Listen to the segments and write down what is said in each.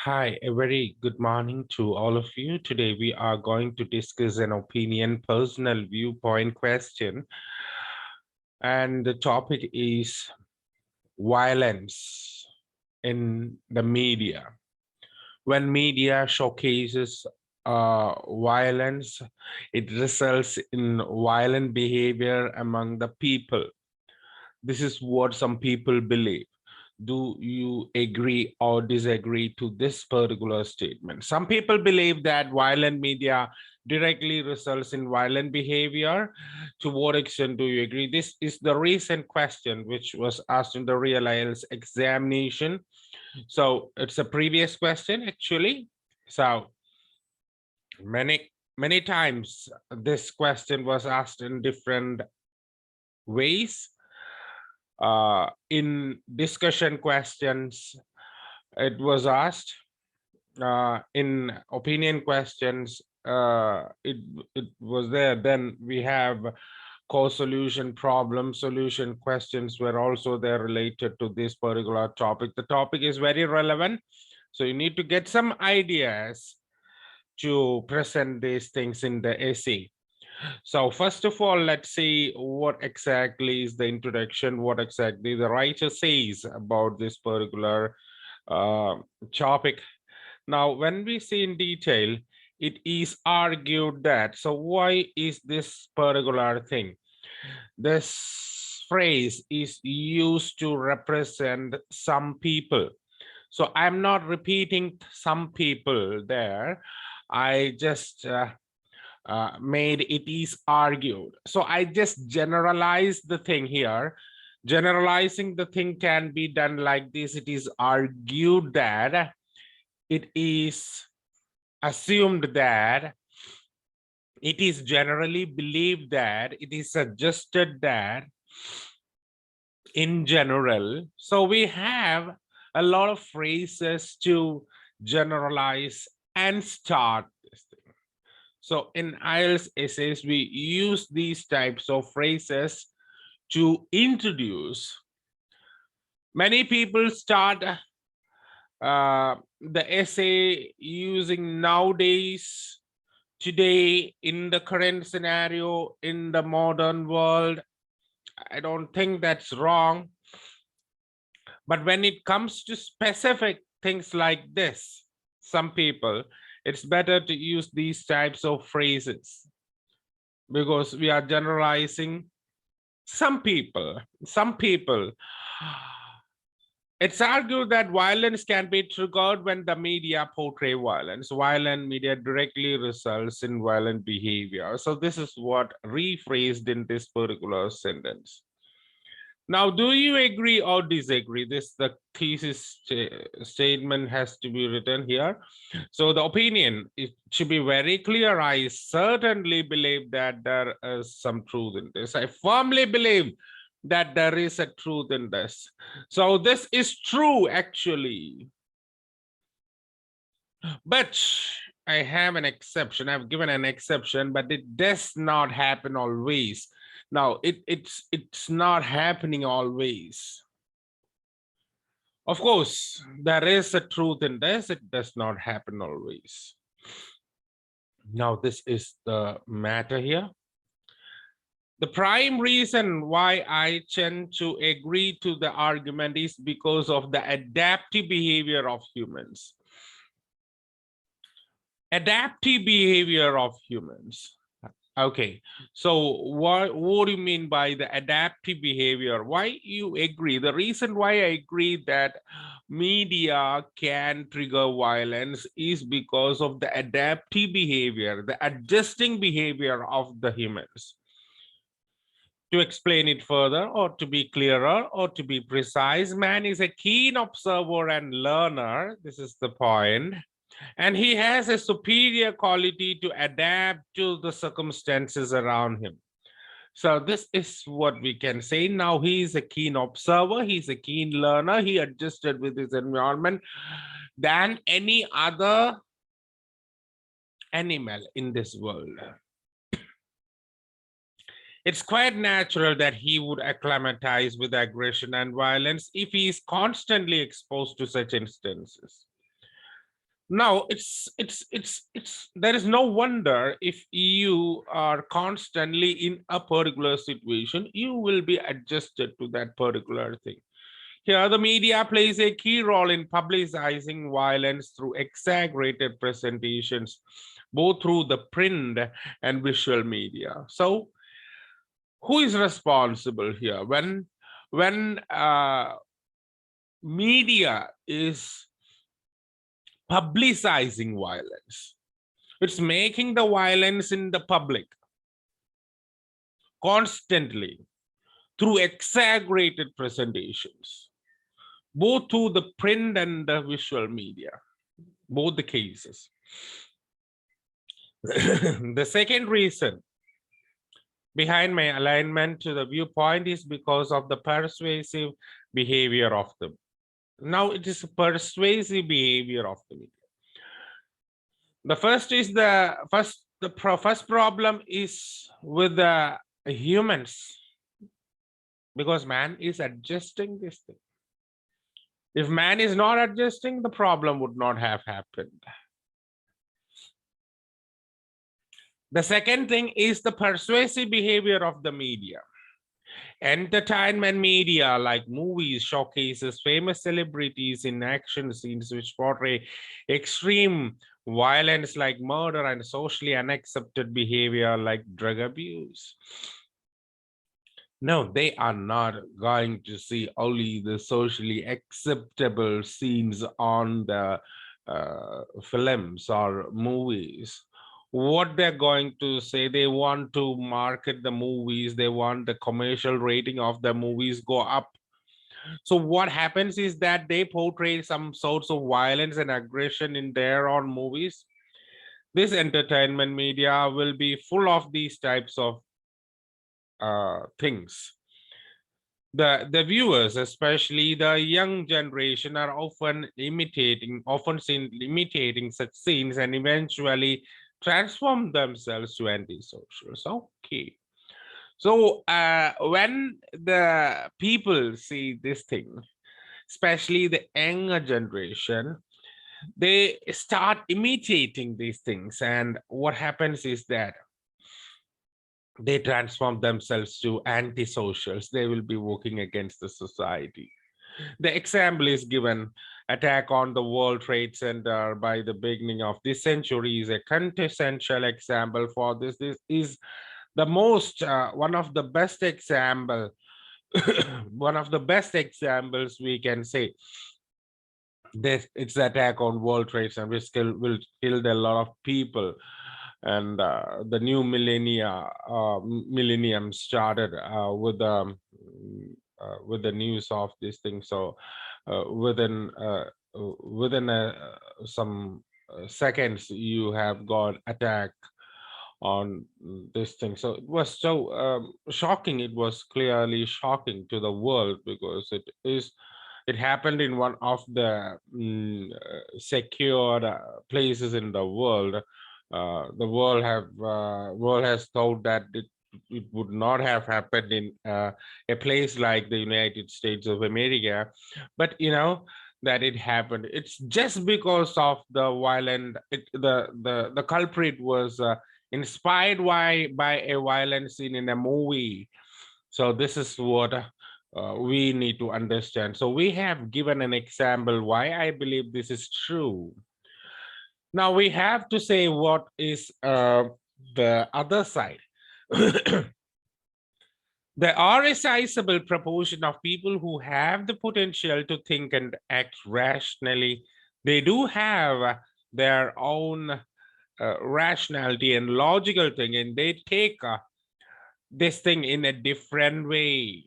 Hi, a very good morning to all of you. Today we are going to discuss an opinion, personal viewpoint question. And the topic is violence in the media. When media showcases violence, it results in violent behavior among the people. This is what some people believe. Do you agree or disagree to this particular statement? Some people believe that violent media directly results in violent behavior. To what extent do you agree? This is the recent question which was asked in the real IELTS examination. So it's a previous question actually. So many times this question was asked in different ways. In discussion questions, it was asked. In opinion questions, it was there. Then we have co-solution, problem solution questions were also there related to this particular topic. The topic is very relevant, so you need to get some ideas to present these things in the essay. So first of all, let's see what exactly is the introduction, what exactly the writer says about this particular topic. Now, when we see in detail, it is argued that, so why is this particular thing? This phrase is used to represent some people. So I'm not repeating some people there. I just made it is argued. So I just generalized the thing here. Generalizing the thing can be done like this. It is argued that, it is assumed that, it is generally believed that, it is suggested that, in general. So we have a lot of phrases to generalize and start this thing. So in IELTS essays, we use these types of phrases to introduce. Many people start the essay using nowadays, today, in the current scenario, in the modern world. I don't think that's wrong. But when it comes to specific things like this, some people, it's better to use these types of phrases because we are generalizing some people. It's argued that violence can be triggered when the media portray violence. Violent media directly results in violent behavior. So this is what rephrased in this particular sentence. Now, do you agree or disagree? The thesis statement has to be written here. So the opinion, it should be very clear. I certainly believe that there is some truth in this. I firmly believe that there is a truth in this. So this is true, actually. But I have an exception. I've given an exception, but it does not happen always. Now, it's not happening always. Of course, there is a truth in this. It does not happen always. Now, this is the matter here. The prime reason why I tend to agree to the argument is because of the adaptive behavior of humans. Adaptive behavior of humans. Okay, so what do you mean by the adaptive behavior? Why you agree? The reason why I agree that media can trigger violence is because of the adaptive behavior, the adjusting behavior of the humans. To explain it further, or to be clearer, or to be precise, man is a keen observer and learner. This is the point. And he has a superior quality to adapt to the circumstances around him. So this is what we can say. Now he is a keen observer, he's a keen learner, he adjusted with his environment than any other animal in this world. It's quite natural that he would acclimatize with aggression and violence if he is constantly exposed to such instances. Now it's there is no wonder if you are constantly in a particular situation, you will be adjusted to that particular thing. Here, the media plays a key role in publicizing violence through exaggerated presentations, both through the print and visual media. So, who is responsible here when media is publicizing violence? It's making the violence in the public constantly through exaggerated presentations, both through the print and the visual media, both the cases. The second reason behind my alignment to the viewpoint is because of the persuasive behavior of them. Now it is persuasive behavior of the media. The first is first problem is with the humans, because man is adjusting this thing. If man is not adjusting, the problem would not have happened. The second thing is the persuasive behavior of the media. Entertainment media like movies showcases famous celebrities in action scenes which portray extreme violence like murder and socially unaccepted behavior like drug abuse. No, they are not going to see only the socially acceptable scenes on the films or movies. What they're going to say, they want to market the movies, they want the commercial rating of the movies go up. So what happens is that they portray some sorts of violence and aggression in their own movies. This entertainment media will be full of these types of things. The viewers, especially the young generation, are often seen imitating such scenes and eventually transform themselves to antisocials. Okay. So when the people see this thing, especially the younger generation, they start imitating these things. And what happens is that they transform themselves to antisocials. They will be working against the society. The example is given: attack on the World Trade Center by the beginning of this century is a quintessential example for this. This is the most one of the best example, one of the best examples we can say. This it's the attack on World Trade Center, which will kill a lot of people, and the new millennium started with the news of this thing. So within some seconds, you have got attack on this thing. So it was so shocking. It was clearly shocking to the world, because it happened in one of the secure places in the world. World has thought that it would not have happened in a place like the United States of America, but that it happened. It's just because of the violent. The culprit was inspired by a violent scene in a movie. So this is what we need to understand. So we have given an example why I believe this is true. Now we have to say what is the other side. There are a sizable proportion of people who have the potential to think and act rationally. They do have their own rationality and logical thing, and they take this thing in a different way.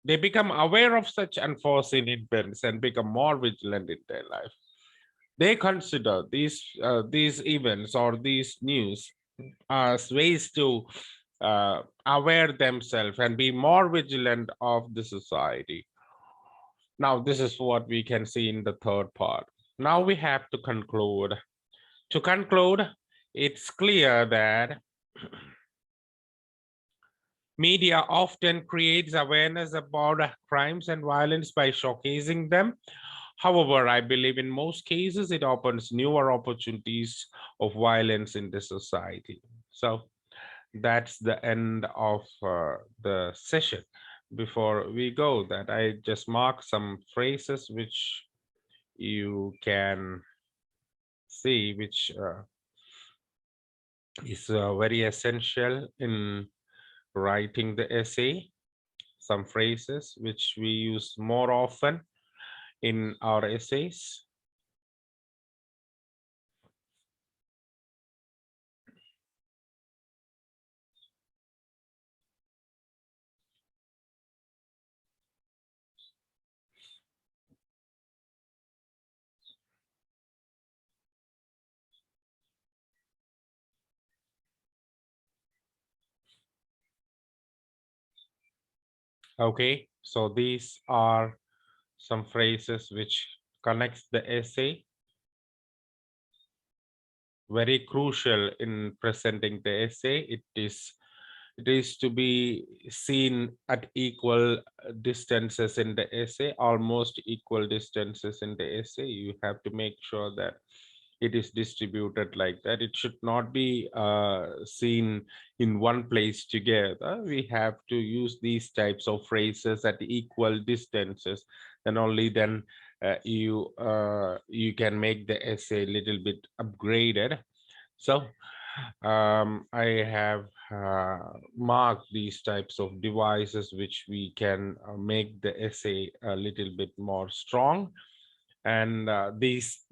They become aware of such unforeseen events and become more vigilant in their life. They consider these events or these news as ways to aware themselves and be more vigilant of the society. Now, this is what we can see in the third part. Now we have to conclude. To conclude, it's clear that media often creates awareness about crimes and violence by showcasing them. However, I believe in most cases it opens newer opportunities of violence in the society. So that's the end of the session. Before we go, that I just mark some phrases which you can see, which is very essential in writing the essay. Some phrases which we use more often in our essays. Okay, so these are some phrases which connects the essay, very crucial in presenting the essay. It is to be seen at equal distances in the essay, almost equal distances in the essay. You have to make sure that it is distributed like that. It should not be seen in one place together. We have to use these types of phrases at equal distances, and only then you can make the essay a little bit upgraded. So I have marked these types of devices which we can make the essay a little bit more strong, and these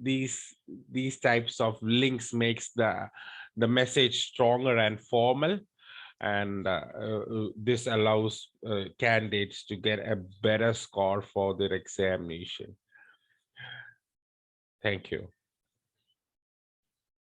types of links makes the message stronger and formal, and this allows candidates to get a better score for their examination. Thank you.